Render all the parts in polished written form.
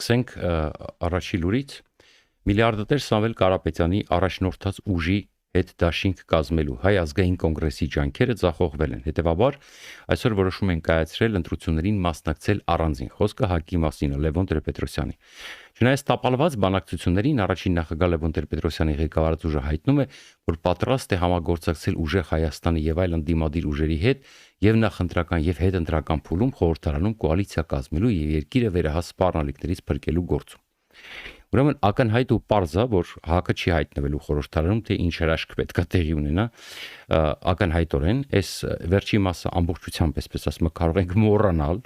Սկսենք առաջի լուրից միլիարդատեր Սամվել Կարապետյանի առաջնորդած ուժի հետ դաշինք կազմելու Հայ ազգային կոնգրեսի ջանքերը ձախողվել են։ Հետևաբար այսօր որոշում են կայացրել ընտրություններին մասնակցել առանձին։ Խոսքը ՀԱԿ-ի մասին է, Լևոն Տեր-Պետրոսյանի։ Չնայած տապալված բանակցություններին առաջին նախագահ Լևոն Տեր-Պետրոսյանի ղեկավարած ուժը հայտնում է, որ պատրաստ է համագործակցել ուժեղ Հայաստանի եւ այլ ընդդիմադիր ուժերի հետ եւ նախընտրական եւ հետընտրական փուլում խորհրդարանում կոալիցիա կազմելու եւ երկիրը վերահաս սպառնալիքներից փրկելու գործում։ Ուրեմն ակնհայտ ու պարզ է, որ ՀԱԿ-ը չի հայտնվելու խորհրդարանում, թե ինչ հրաշք պետք է տեղի ունենա ակնհայտորեն, այս վերջի մասը ամբողջությամբ, այսպես ասում, կարող ենք մոռանալ,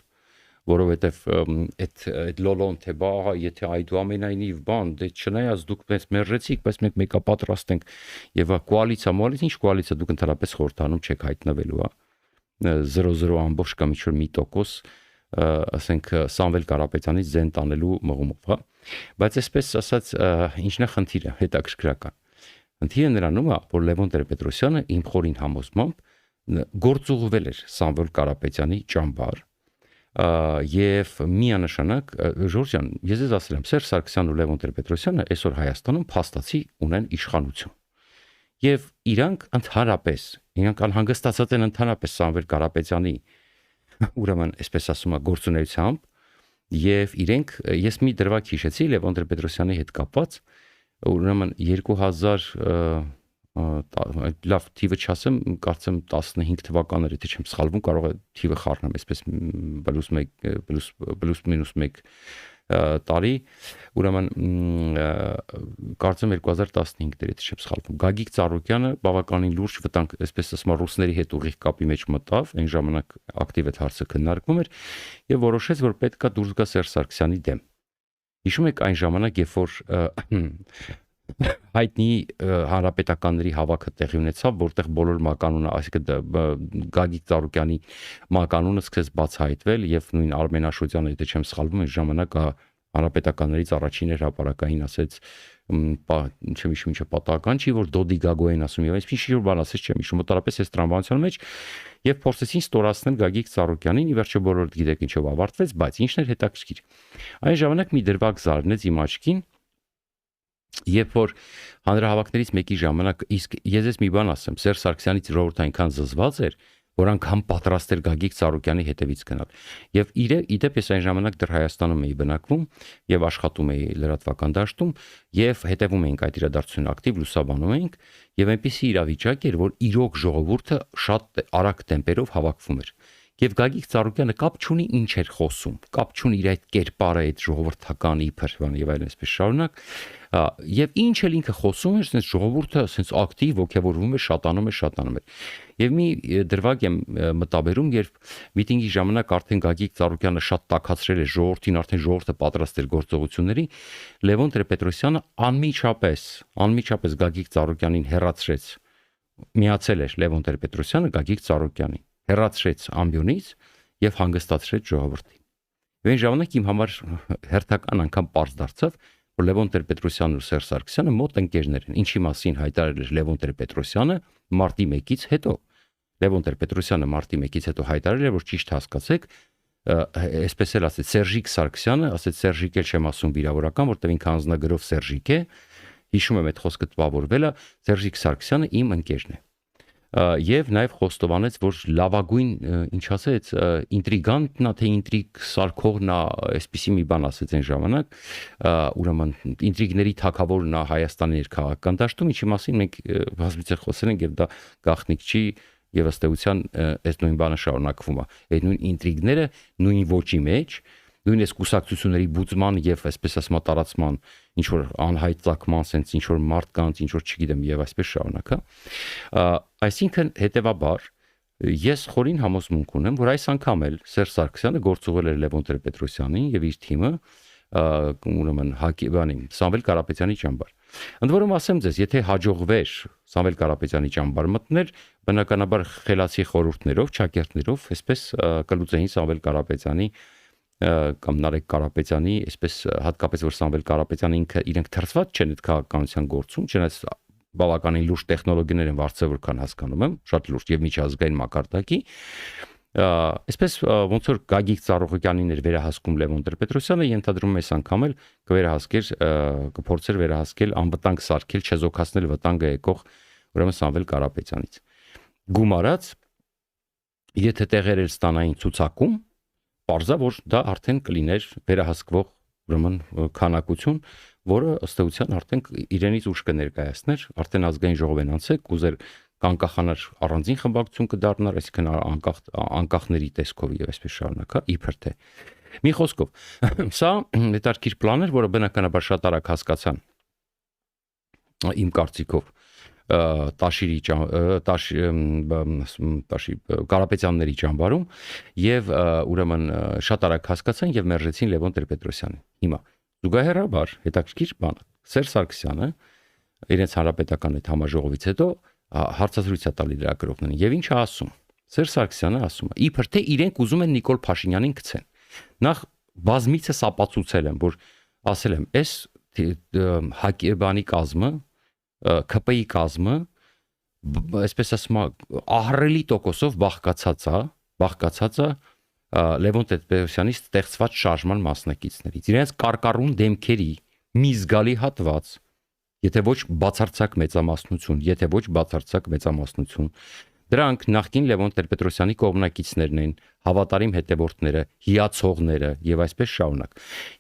որովհետև այդ լոլոն թե բա, եթե այդուամենայնիվ բան, դե չնայած դուք մեզ մերժեցիք, բայց մենք մեկա պատրաստ ենք եւ կոալիցիա, ինչ կոալիցիա դուք ընդհանրապես խորհրդարանում չեք հայտնվելու, 0-0 ամբողջ կամ ինչ-որ մի տոկոս, ասենք Սամվել Կարապետյանից զեն տանելու մղումով, հա։ Բայց այսպես ասած, ինչն է խնդիրը, հետաքրքրական։ Խնդիրը նրանում է, որ Լևոն Տեր-Պետրոսյանը իմ խորին համոզմամբ գործուղվել էր Սամվել Կարապետյանի ճամբար եւ միանշանակ Ժորժ ջան, ես ձեզ ասել եմ, Սերժ Սարգսյանն ու Լևոն Տեր-Պետրոսյանը այսօր Հայաստանում փաստացի ունեն իշխանություն։ Եվ իրանք անհանգստացած են ընդհանրապես Սամվել Կարապետյանի, ուրեմն, այսպես ասում է, գործունեությամբ եւ իրենք ես մի դրվագ հիշեցի Լևոն Տեր-Պետրոսյանի հետ կապված, ուրեմն 2000 լավ թիվը չասեմ, կարծեմ 15 թվականներ, եթե չեմ սխալվում, կարող է թիվը խառնեմ, այսպես +1 տարի, ուրեմն կարծեմ 2015-ներ, եթե չեմ սխալվում, Գագիկ Ծառուկյանը բավականին լուրջ վտանգ, այսպես ասում, ռուսների հետ ուղիղ կապի մեջ մտավ, այն ժամանակ ակտիվ այդ հարցը քննարկվում էր եւ որոշեց, որ պետք է դուրս գա Սերժ Սարգսյանի դեմ։ Հիշում եք այն ժամանակ, երբ որ հայտնի հանրապետականների հավաքը տեղի ունեցավ, որտեղ բոլոր մականունը, այսինքն Գագիկ Ծառուկյանի մականունը սկսեց բացահայտվել եւ նույն Արմեն Աշոտյանը, եթե չեմ սխալվում, այն ժամանակ հանրապետականներից առաջին էր հապարակային ասեց, չեմ հիշում ինչը պատահական չի, որ Դոդի Գագոյեն ասում եւ այսպես ինչ-որ բան ասեց, չեմ հիշում, մոտարապես այս տրամաբանության մեջ եւ փորձեցին ստորացնել Գագիկ Ծառուկյանին, ի վերջո բոլորը գիտեք ինչով ավարտվեց, բայց ինչն էր հետաքրքիր։ Այն ժամանակ մի դրվագ զարնեց իմ աչքին, երբ որ հանրահավաքներից մեկի ժամանակ, իսկ ես մի բան ասեմ, Սերժ Սարգսյանից ժողովուրդը այնքան զզված էր, որ անգամ պատրաստ էր Գագիկ Ծառուկյանի հետևից գնալ։ Եվ իդեպ ես այն ժամանակ դեռ Հայաստանում էի բնակվում եւ աշխատում էի լրատվական դաշտում եւ հետևում էինք այդ իրադարձությունն ակտիվ լուսաբանում էինք եւ այնպիսի իրավիճակ էր, որ իրոք ժողովուրդը շատ արագ տեմպերով հավաքվում էր։ Եվ Գագիկ Ծառուկյանը կապ չունի ինչ էր խոսում, կապ չունի իր այդ կերպարը, այդ ժողովրդական իբր եւ այլն այսպես շարունակ, եւ ինչ էլ ինքը խոսում էր, sense ժողովուրդը sense ակտիվ ոգևորվում էր, շատանում էր։ Եվ մի դրվագ եմ մտաբերում, երբ միտինգի ժամանակ արդեն Գագիկ Ծառուկյանը շատ տաքացրել էր ժողովրդին, արդեն ժողովուրդը պատրաստ էր գործողությունների, Լևոն Տեր-Պետրոսյանը անմիջապես Գագիկ Ծառուկյանին հեռացրեց, միացել էր Լևոն Տեր-Պետրոսյանը Գագիկ Ծառուկյանին, հեռացրեց ամբիոնից եւ հանգստացրեց ժողովրդին։ Այն ժամանակ իմ համար հերթական անգամ պարզ դարձավ, որ Լևոն Տեր-Պետրոսյանն ու Սերժ Սարգսյանը մոտ ընկերներ են, ինչի մասին հայտարարել էր Լևոն Տեր-Պետրոսյանը մարտի 1-ից հետո։ Լևոն Տեր-Պետրոսյանը մարտի 1-ից հետո հայտարարել էր, որ ճիշտ հասկացեք, այսպես էլ ասեց Սերժիկ Սարգսյանը, ասեց Սերժիկ էլ չեմ ասում վիրավորական, որտեղ ինքը անձնագրով Սերժիկ է, հիշում եմ այդ խոսքը տպավորվել է, Սերժիկ Սարգսյանը իմ ընկերն է։ Եվ նաև խոստովանեց, որ լավագույն, ինչ ասեց, ինտրիգանտն է, թե ինտրիգ սարքողն է, այսպիսի մի բան ասեց այն ժամանակ, ուրեմն ինտրիգների թագավորն է Հայաստանի ներքաղաքական դաշտում, ինչի մասին մենք բազմիցս խոսել ենք եւ դա գաղտնիք չի եւ ըստ էության այս նույն բանը շարունակվում է։ Այդ նույն ինտրիգները նույն ոճի մեջ նույն այս կուսակցությունների բուծման եւ այսպես ասած տարածման ինչ որ անհայտ ցակման sense ինչ որ մարդկանց ինչ որ չգիտեմ եւ այսպես շարունակ, հա։ Այսինքն հետեւաբար ես խորին համոզմունք ունեմ, որ այս անգամ էլ Սերժ Սարգսյանը գործուղել էր Լևոն Տեր-Պետրոսյանին եւ իր թիմը ուրեմն հակիբանի Սամվել Կարապետյանի ճամբար։ Ընդ որում ասեմ ձեզ, եթե հաջողվեր Սամվել Կարապետյանի ճամբար մտնել, բնականաբար խելացի խորհուրդներով, ճակերտներով, այսպես կլուծեին Սամվել Կարապետյանի կամ Նարեկ Կարապետյանի, այսպես հատկապես որ Սամվել Կարապետյանը ինքը իրենք թրծված չեն այդ քաղաքականության գործում, չնայած բավականին լուրջ տեխնոլոգիաներ են վարձել, որքան հասկանում եմ, շատ լուրջ եւ միջազգային մակարդակի, Այսպես ոնց որ Գագիկ Ծառուկյանին էր վերահասկում Լևոն Տեր-Պետրոսյանը, ենթադրում եմ այս անգամ էլ կվերահասկեր, կփորձեր վերահասկել, անվտանգ սարքել, չեզոքացնել վտանգը եկող ուրեմն Սամվել Կարապետյանից։ Գումարած, եթե տեղեր էլ ստանային ցուցակում, պարզա որ դա արդեն կլիներ վերահասկվող ուրեմն քանակություն, որը ըստ էության արդեն իրենից ուշ կներկայացներ, արդեն ազգային ժողովեն անցեք, կուզեր կանկախանար առանձին խմբակցություն կդառնար, այսինքն անկախների տեսքով եւ այսպես շարունակա, իբր թե։ Մի խոսքով, սա հետարքիր պլան էր, որը բնականաբար շատ արագ հասկացան իմ կարծիքով Կարապետյանների ճամբարում եւ ուրեմն շատ արագ հասկացան եւ մերժեցին Լևոն Տեր-Պետրոսյանին։ Հիմա զուգահեռաբար հետաքրքիր բան, Սերժ Սարգսյանը իրենց հանրապետական այդ համաժողովից հետո հարցազրույց է տալի լրագրողներին եւ ինչ է ասում։ Սերժ Սարգսյանը ասում է, իբր թե իրենք ուզում են Նիկոլ Փաշինյանին գցեն։ Նախ բազմիցս ապացուցել եմ, որ ասել եմ, այս հակեբանի կազմը, ԿՊ-ի կազմը, այսպես ասում ահռելի տոկոսով բաղկացած է Լևոն Տեր-Պետրոսյանի ստեղծված շարժման մասնակիցներից։ Իրենց կարկառուն դեմքերի մի զգալի հատված, եթե ոչ բացարձակ մեծամասնություն, դրանք նախկին Լևոն Տեր-Պետրոսյանի կողմնակիցներն են, հավատարիմ հետևորդները, հիացողները եւ այսպես շարունակ։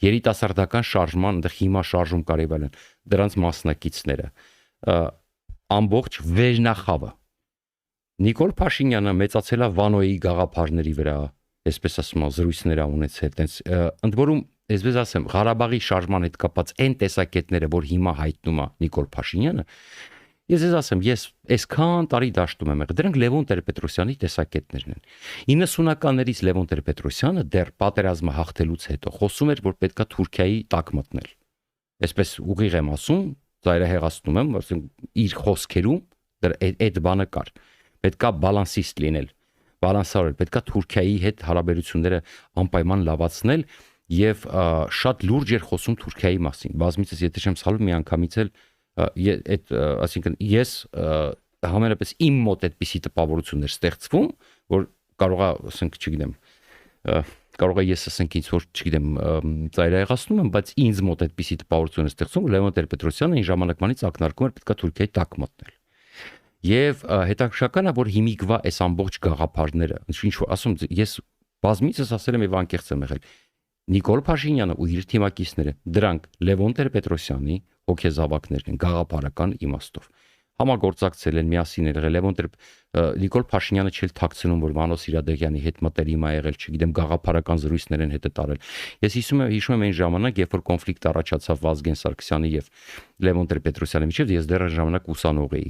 Երիտասարդական շարժման, այնտեղ հիմա շարժում կարիվել են դրանց մասնակիցները, ամբողջ վերնախավը։ Նիկոլ Փաշինյանը մեծացել է Վանոյի գաղափարների վրա, այսպես ասում զրույցներ ունեցել, տենց ընդ որում այսպես ասեմ, Ղարաբաղի շարժման հետ կապած այն տեսակետները, որ հիմա հայտնում է Նիկոլ Փաշինյանը, ես ասեմ, ես այսքան տարի դաշտում եմ եղել, դրանք Լևոն Տեր-Պետրոսյանի տեսակետներն են։ 90-ականներից Լևոն Տեր-Պետրոսյանը դեռ պատերազմը հաղթելուց հետո խոսում էր, որ պետքա Թուրքիայի տակ մտնել։ Այսպես ուղիղ եմ ասում, ծայրահեղացնում եմ, ասենք իր խոսքերում այդ բանը կար։ Պետքա բալանսիստ լինել, բալանսավորել, պետքա Թուրքիայի հետ հարաբերությունները անպայման լավացնել եւ շատ լուրջ էր խոսում Թուրքիայի մասին։ Բազմիցս եթե չեմ սխալվում, մի անգամից էլ այդ, ասինքն ես համենապես իմ մոտ այդպիսի տպավորություններ ստեղծվում, որ կարողա, ասենք, չգիտեմ, կարողա ես ասենք ինձ որ, չգիտեմ, ծայրահեղացնում եմ, բայց ինձ մոտ այդպիսի տպավորություն է ստեղծվում, Լևոն Տեր-Պետրոսյանը այն ժամանակվանից ակնարկում էր պետքա Թուրքիայի տակ մտնել։ Եվ հետաքրքրական է, որ հիմիկվա այս ամբողջ գաղափարները, ինչ որ ասում, ես բազմիցս ասել եմ եւ անկեղծ եմ եղել, Նիկոլ Փաշինյանը ու իր թիմակիցները դրանք Լևոն Տեր-Պետրոսյանի հոգեզավակներն են գաղափարական իմաստով։ Համագործակցել են, միասին եղել Լևոն Նիկոլ Փաշինյանը չէր թաքցնում, որ Վանո Սիրադեղյանի հետ մտերիմ է եղել, չգիտեմ, գաղափարական զրույցներ են հետը տարել։ Ես հիշում եմ այն ժամանակ, երբ որ կոնֆլիկտ առաջացավ Վազգեն Սարգսյանի եւ Լևոն Տեր-Պետրոսյանի միջեւ, ես դեռ այն ժամանակ ուսանող էի։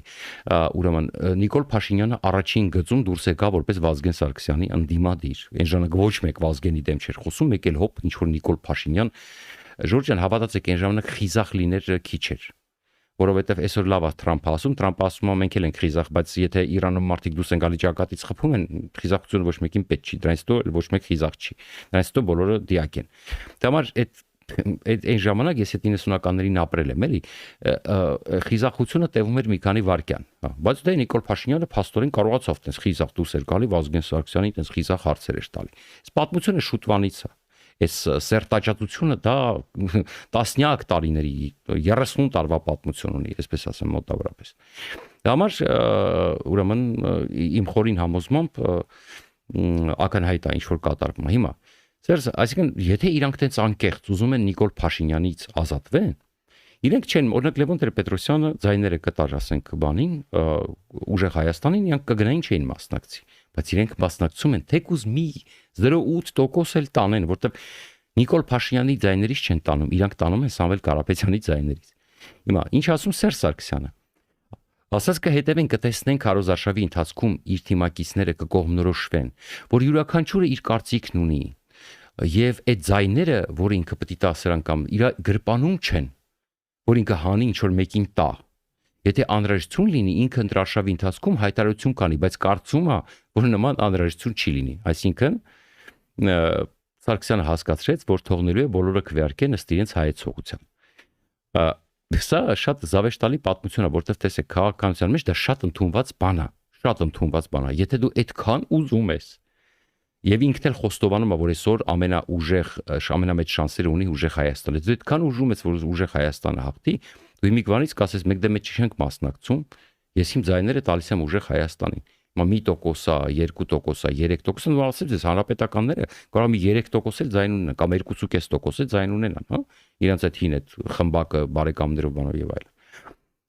Ուրեմն Նիկոլ Փաշինյանը առաջին գծում դուրս եկավ որպես Վազգեն Սարգսյանի ընդդիմադիր։ Այն ժամանակ ոչ մեկ Վազգենի դեմ չէր խոսում, մեկ էլ հոп ինչ որ Նիկոլ Փաշինյան, Ժորժյան, հավատացեք, այն ժամանակ խիզախ լիներ քիչ էր, որովհետև այսօր լավ է Թրամփը ասում է մենք էլ ենք խիզախ, բայց եթե Իրանում մարդիկ դուրս են գալի ճակատից խփում են, խիզախությունը ոչ մեկին պետք չի, դրանից հետո ոչ մեկ խիզախ չի, դրանից հետո բոլորը դիակ են։ Դա համար այն ժամանակ ես այդ 90-ականներին ապրել եմ, էլի, խիզախությունը տևում էր մի քանի վայրկյան, բայց դե Նիկոլ Փաշինյանը փաստորեն կարողացավ տես խիզախ դուրս էր գալի Վազգեն Սարգսյանին, տես խիզախ հարցեր էր տալի։ Այս պատմությունը շուտվանից է։ Այս սերտաճատությունը դա տասնյակ տարիների 30 տարվա պատմություն ունի, այսպես ասեմ մոտավորապես։ Դա համար ուրեմն իմ խորին համոզմամբ ակնհայտ է ինչ որ կատարվում է հիմա։ Սերժ, այսինքն եթե իրանք տենց անկեղծ ուզում են Նիկոլ Փաշինյանից ազատվեն, իրենք չեն, օրինակ Լևոն Տեր-Պետրոսյանը ձայները կտար, ասենք, բանին, ուժեղ Հայաստանին, իրանք կգնային չէին մասնակցի, բայց իրենք մասնակցում են թեկուզ մի 0.8% էլ տանեն, որտեղ Նիկոլ Փաշինյանի ձայներից չեն տանում, իրանք տանում են Սամվել Կարապետյանի ձայներից։ Հիմա ինչ ասում Սերժ Սարգսյանը։ Ասած կհետևեն կտեսնեն քարոզարշավի ընթացքում իր թիմակիցները կկողմնորոշվեն, որ յուրաքանչյուրը իր կարծիքն ունի, եւ այդ ձայները, որ ինքը պետք է տա սրանք կամ իր գրպանում չեն, որ ինքը հանի ինչ որ մեկին տա։ Եթե անհրաժեշտություն լինի, ինքը ընտրարշավի ընթացքում հայտարարություն կանի, բայց կարծում է, որ նման անհրաժեշտություն չի լինի։ Այսինքն Սարգսյանը հասկացրեց, որ թողնելու է բոլորը քվեարկեն ըստ իրենց հայեցողության։ Սա շատ զավեշտալի պատմություն է, որտեղ տեսեք քաղաքականության մեջ դա շատ ընդունված բան է, շատ ընդունված բան է։ Եթե դու այդքան ուզում ես Եվ ինքն էլ խոստովանում է, որ այսօր ամենամեծ շանսերը ունի ուժեղ Հայաստանը։ Դու այդքան ուժում ես, որ ուժեղ Հայաստանը հաղթի, դու իմիգվանից կասես 1/1 չենք մասնակցում, ես իմ ձայները տալիս եմ ուժեղ Հայաստանին։ Հիմա 1%-ա, 2%-ա, 3%-ա ու ասեմ ձեզ հանրապետականները կարող մի 3% էլ ձայն ունենան կամ 2.5% էլ ձայն ունենան, հա։ Իրանց այդ հին այդ խմբակը բարեկամներով բանով եւ այլն։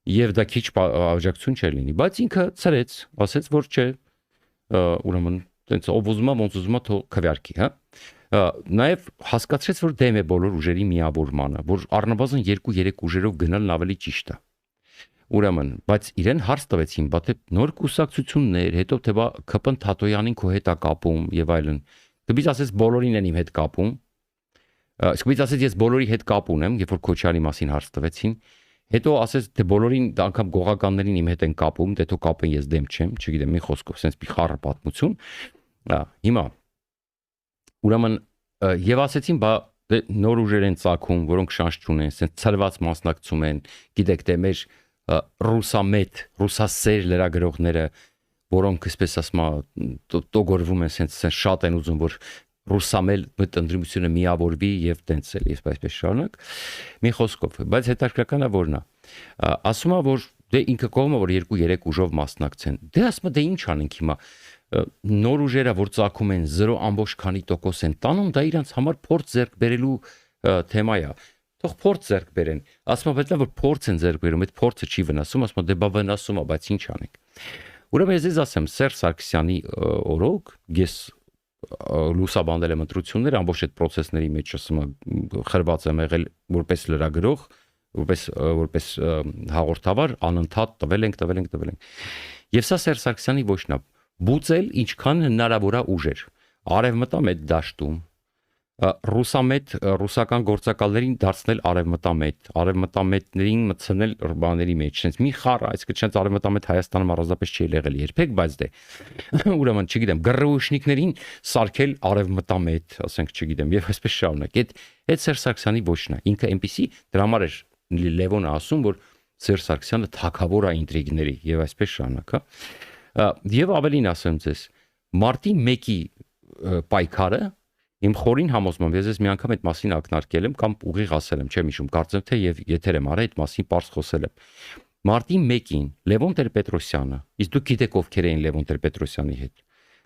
Եվ դա քիչ աջակցություն չէր լինի, բայց ինքը ծրեց, ասեց, որ չէ, ուրեմն տենց ով ուզում է, ոնց ուզում է թող քվեարկի, հա։ Նաև հասկացրեց, որ դեմ է բոլոր ուժերի միավորմանը, որ առնվազն 2-3 ուժերով գնալն ավելի ճիշտ է։ Ուրեմն, բայց իրեն հարց տվեցին, բա թե նոր կուսակցություններ, հետո թե բա ԿՊ Թաթոյանին քո հետ է կապում եւ այլն։ Դուք ասես բոլորին են իմ հետ կապում։ Իսկ ասես ես բոլորի հետ կապ ունեմ, երբ որ Քոչարյանի մասին հարց տվեցին, հետո ասես թե բոլորին անգամ գողականներին իմ հետ են կապում, դե թող կապեն, ես դեմ չեմ, չգիտեմ, մի խոսքով, sense մի խառը պատմություն։ Հիմա ուրեմն եւ ասեցին, բա դե նոր ուժեր են ծագում, որոնք շանս չունեն, sense ցրված մասնակցում են, գիտեք, դե մեր ռուսասեր լրագրողները, որոնք այսպես ասма տոգորվում են, sense շատ են ուզում, որ ռուսամել մտնդրությունը միավորվի եւ տենց էլ ես այսպես շարունակ մի խոսքով, բայց հետաքրքրական է որն է, ասում է, որ դե ինքը կողմը որ 2-3 ուժով մասնակցեն, դե ասում է, դե ինչ անենք հիմա, նոր ուժերը որ ծագում են 0.քանի% են տանում, դա իրանց համար փորձ ձեռք բերելու թեմա է, թող փորձ ձեռք բերեն, ասում է, պետք է որ փորձ են ձեռք բերում, այդ փորձը չի վնասում, ասում է, դե բա վնասում է, բայց ինչ անենք, ուրեմն ես ասեմ, Սերժ Սարգսյանի օրոք ես լուսաբանել եմ ընտրությունները, ամբողջ այդ process-ների մեջ ասում եմ խրված եմ եղել որպես լրագրող, որպես հաղորդավար, անընդհատ տվել ենք։ Եվ սա Սերժ Սարգսյանի ոչնա, բուծել ինչքան հնարավոր է ուժեր։ Արևմտամետ դաշտում ռուսական գործակալներին դարձնել արևմտամետներին մտցնել բաների մեջ, sense մի խառը, այսինքն sense արևմտամետ Հայաստանում առանձնապես չի եղել երբեք, բայց դե ուրեմն չգիտեմ, գրռուշնիկներին սարքել արևմտամետ, ասենք չգիտեմ, եւ այսպես շարունակ։ Այդ Սերժ Սարգսյանի ոչնա, ինքը այնպեսի դրա համար էր Լևոնը ասում, որ Սերժ Սարգսյանը թակավոր է ինտրիգների եւ այսպես շարունակ, հա։ Եվ ավելին ասեմ ձեզ, մարտի 1-ի պայքարը իմ խորին համոզմամբ, ես մի անգամ այդ մասին ակնարկել եմ կամ ուղիղ ասել եմ, չեմ հիշում, կարծեմ թե եւ եթեր եմ արել այդ մասին པարզ խոսել եմ։ Մարտի 1-ին Լևոն Տեր-Պետրոսյանը, իսկ դուք գիտեք ովքեր էին Լևոն Տեր-Պետրոսյանի հետ։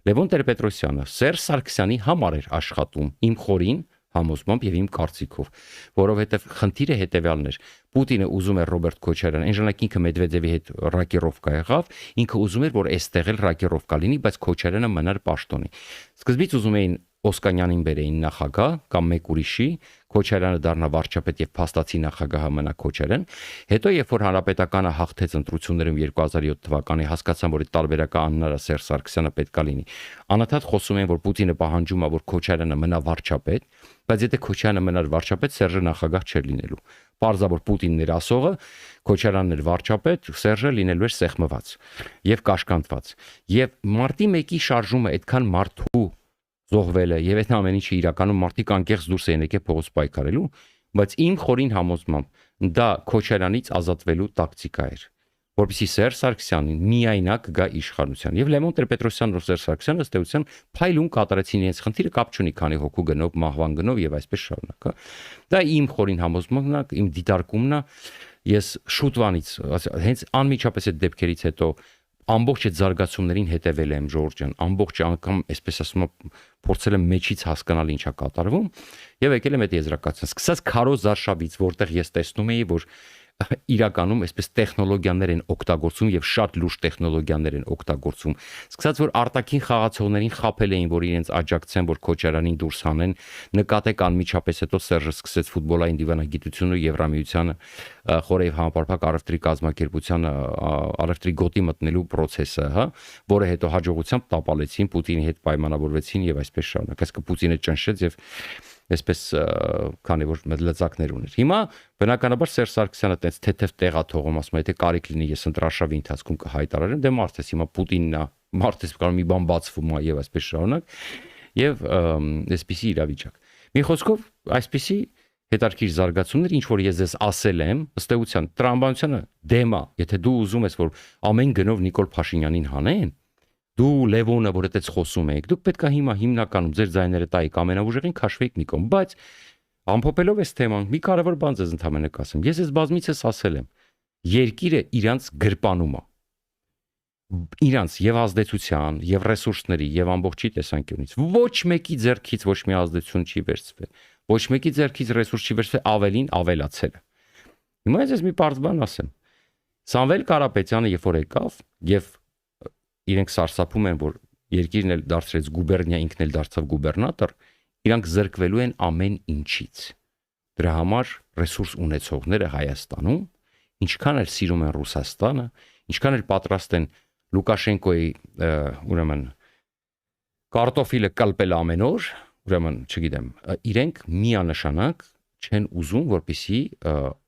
Լևոն Տեր-Պետրոսյանը Սերժ Սարգսյանի համար էր աշխատում, իմ խորին համոզմամբ եւ իմ կարծիքով, որովհետեւ խնդիրը հետեւյալն էր։ Պուտինը ուզում էր Ռոբերտ Քոչարյան, այն ժամանակ ինքը Մեդվեդևի հետ ռակիրովկա եղավ, ինքը ուզում էր որ այստեղ էլ ռակիրովկա լինի, բայց Քոչարյանը մնար պաշտոնի։ Սկզբից ուզում էին Օսկանյանին բերեին նախագահ կամ մեկ ուրիշի, Քոչարյանը դառնա վարչապետ եւ փաստացի նախագահը մնա Քոչարյան։ Հետո երբ որ հանրապետականը հաղթեց ընտրություններում 2007 թվականի, հասկացան, որ այդ տարբերակը անհնար է, Սերժ Սարգսյանը պետքա լինի։ Անընդհատ խոսում են, որ Պուտինը պահանջում է, որ Քոչարյանը մնա վարչապետ, բայց եթե Քոչարյանը մնար վարչապետ, Սերժը նախագահ չէր լինելու։ Պարզա որ Պուտինն էր ասողը, Քոչարյանն էր վարչապետ, Սերժը լինելու էր սեղմված եւ կաշկանդված։ Եվ մարտի 1-ի շարժումը այդքան մարդու զոհվել է եւ այդ ամեն ինչը իրականում մարդիկ անկեղծ դուրս են եկել փողոց պայքարելու, բայց իմ խորին համոզմամբ դա Քոչարյանից ազատվելու տակտիկա էր, որպեսզի Սերժ Սարգսյանին միայնակ գա իշխանության։ Եվ Լևոն Տեր-Պետրոսյանն ու Սերժ Սարգսյանը ըստ էության փայլուն կատարեցին իրենց խնդիրը, կապ չունի քանի հոգու գնով, մահվան գնով եւ այսպես շարունակ, հա։ Դա իմ խորին համոզմունքն է, իմ դիտարկումն է։ Ես շուտվանից, հենց անմիջապես այդ դեպքերից հետո ամբողջ այդ զարգացումներին հետևել եմ, Ժորժ ջան, ամբողջ անգամ, այսպես ասում եմ, փորձել եմ մեջից հասկանալ ինչա կատարվում եւ եկել եմ այդ եզրակացության։ Սկսած Քարոզ Արշավից, որտեղ ես տեսնում էի, որ իրականում այսպես տեխնոլոգիաներ են օգտագործում եւ շատ լուրջ տեխնոլոգիաներ են օգտագործում։ Սկսած որ արտաքին խաղացողներին խաբել էին, որ իրենց աջակցեն, որ Քոչարյանին դուրս հանեն, նկատեք անմիջապես հետո Սերժը սկսեց ֆուտբոլային դիվանագիտությունը Եվրամիությանը խորեև համապարփակ առևտրի կազմակերպությանը առևտրի գոտի մտնելու process-ը, հա, որը հետո հաջողությամբ տապալեցին, Պուտինի հետ պայմանավորվեցին եւ այսպես շարունակ։ Այսինքն Պուտինը ճնշեց եւ այսպես քանի որ լծակներ ուներ։ Հիմա բնականաբար Սերժ Սարգսյանը տենց թեթև տեղա թողում, ասում է, եթե կարիք լինի, ես ընտրաշավի ընթացքում կհայտարարեմ, դե մարդես հիմա Պուտինն է, մարդես կարող մի բան բացվում է եւ այսպես շարունակ եւ այսպիսի իրավիճակ։ Մի խոսքով այսպիսի հետարքիր զարգացումներ, ինչ որ ես ձեզ ասել եմ, ըստ էության տրամաբանությունը դեմ է, եթե դու ուզում ես որ ամեն գնով Նիկոլ Փաշինյանին հանեն, Դու Լևոնը, որ այդպես խոսում եք, դուք պետք է հիմա հիմնականում ձեր ձայները տայիք ամենաուժեղին քաշվեիք մի կողմ, բայց ամփոփելով այս թեման, մի կարևոր բան ձեզ ընդհանրապես կասեմ։ Ես այս բազմիցս ասել եմ, երկիրը իրանց գրպանում է։ Իրանց եւ ազդեցության, եւ ռեսուրսների, եւ ամբողջի տեսանկյունից ոչ մեկի ձեռքից ոչ մի ազդեցություն չի վերցվել։ Ոչ մեկի ձեռքից ռեսուրս չի վերցվել, ավելին ավելացել է։ Հիմա ես մի պարզ բան ասեմ։ Սամվել Կարապետյանը երբ որ եկավ եւ իրենք սարսափում են, որ երկիրն էլ դարձրեց գուբերնիա, ինքն էլ դարձավ գուբերնատոր, իրանք զրկվելու են ամեն ինչից։ Դրա համար ռեսուրս ունեցողները Հայաստանում, ինչքան էլ սիրում են Ռուսաստանը, ինչքան էլ պատրաստ են Լուկաշենկոյի ուրեմն կարտոֆիլը կլպել ամեն օր, ուրեմն, չգիտեմ, իրենք միանշանակ չեն ուզում, որպեսզի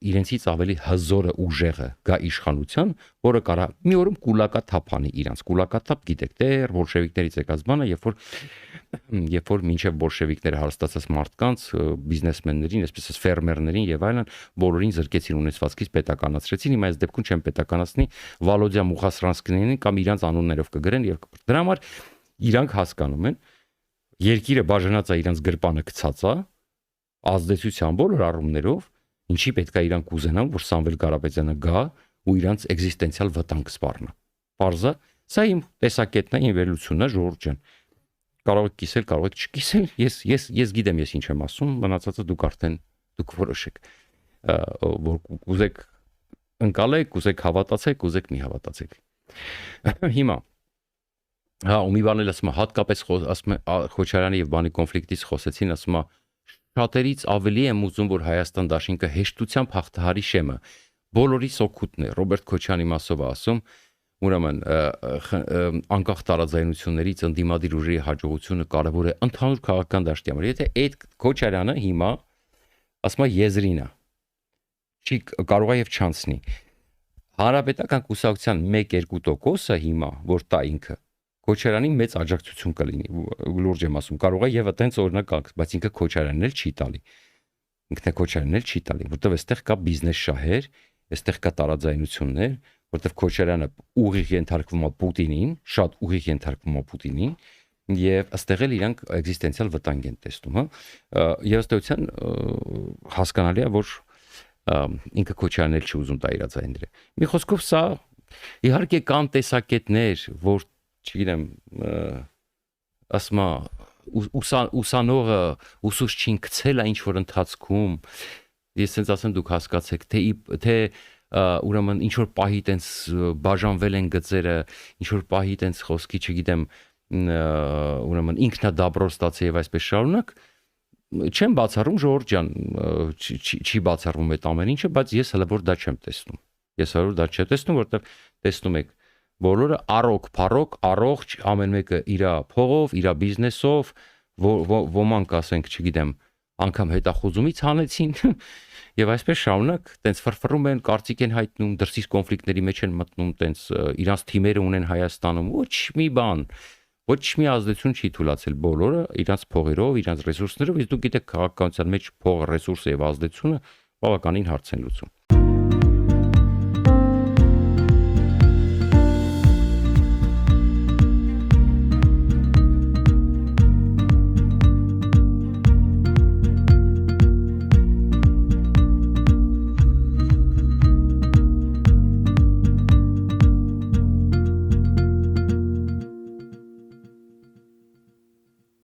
իրենցից ավելի հզորը ուժեղը գա իշխանության, որը կարա մի օրում կուլակաթափ անի իրանց։ Կուլակաթափ գիտեք, դեռ բոլշևիկներից եկած բանը, երբ որ մինչև բոլշևիկները հարստացած մարդկանց, բիզնեսմեններին, այսպես ասած ֆերմերներին եւ այլն, բոլորին զրկեցին ունեցվածքից, պետականացրեցին։ Հիմա այս դեպքում չեն պետականացնի Վալոդիա Մուխասրանսկիներին կամ իրանց անուններով կգրեն եւ դրա համար իրանք հասկանում են, երկիրը բաժանած է իրանց գրպանը գցած է ազդեցության բոլոր առումներով, ինչի պետք է իրանք ուզենան, որ Սամվել Կարապետյանը գա ու իրանք էգզիստենցիալ վտանգ սպառնա։ Պարզա, սա իմ տեսակետն է, իմ վերլությունն է, Ժորժ ջան։ Կարող եք կիսել, կարող եք չկիսել, ես գիտեմ ես ինչ եմ ասում, մնացածը դուք արդեն որոշեք, որ կուզեք ընկալեք, կուզեք հավատացեք, կուզեք մի հավատացեք։ Հիմա հա, ու մի բան էլ ասում եմ, հատկապես ասում եմ Քոչարյանի եւ բանի կոնֆլիկտից խոսեցին, ասում եմ շատերից ավելի եմ ուզում, որ Հայաստան դաշինքը հեշտությամբ հաղթահարի շեմը։ Բոլորիս օգուտն է։ Ռոբերտ Քոչյանի մասով ասում, ուրեմն անկախ տարաձայնություններից ընդդիմադիր ուժերի հաջողությունը կարևոր է ընդհանուր քաղաքական դաշտի համար։ Եթե այդ Քոչարյանը հիմա ասում է եզրին է, չի կարող է եւ չանցնի։ Հանրապետական կուսակցության 1-2%-ը հիմա, որ տա ինքը Քոչարյանի մեծ աջակցություն կլինի, լուրջ եմ ասում, կարող է եւ այտենց օրինակ, բայց ինքը Քոչարյանն էլ չի տալի։ Ինքն է Քոչարյանն էլ չի տալի, որտեվ այստեղ կա բիզնես շահեր, այստեղ կա տարաձայնություններ, որտեվ Քոչարյանը ուղիղ ենթարկվում է Պուտինին, շատ ուղիղ ենթարկվում է Պուտինին, եւ այստեղ էլ իրանք էգզիստենցիալ վտանգ են տեսնում, հա։ Եվ ըստ էության հասկանալի է, որ ինքը Քոչարյանն էլ չի ուզում տա իր ձայները։ Մի խոսքով սա իհարկե կան տեսակետներ, որ չգիտեմ, ասում ուսանողը ուսուցչին գցել է ինչ որ ընթացքում, ես sense ասեմ դուք հասկացեք, թե ուրեմն ինչ որ պահի տենց բաժանվել են գծերը, ինչ որ պահի տենց խոսքի, չգիտեմ, ուրեմն ինքնադաբրո ստացի եւ այսպես շարունակ, չեմ բացառում Ժորժ ջան, չի բացառվում այդ ամեն ինչը, բայց ես հələ որ դա չեմ տեսնում։ Ես հələ որ դա չեմ տեսնում, որովհետեւ տեսնում եք բոլորը առոք, փառոք, առողջ, ամեն մեկը իր փողով, իր բիզնեսով, ոմանք ասենք, չգիտեմ, անգամ հետախուզումից հանեցին եւ այսպես շարունակ, տենց ֆրֆռում են, կարծիք են հայտնում, դրսից կոնֆլիկտների մեջ են մտնում, տենց իրանց թիմերը ունեն Հայաստանում, ոչ մի բան, ոչ մի ազդեցություն չի թույլատրել բոլորը իրանց փողերով, իրանց ռեսուրսներով, իսկ դուք գիտեք քաղաքականության մեջ փողը, ռեսուրսը եւ ազդեցությունը բավականին հարց են լուծում։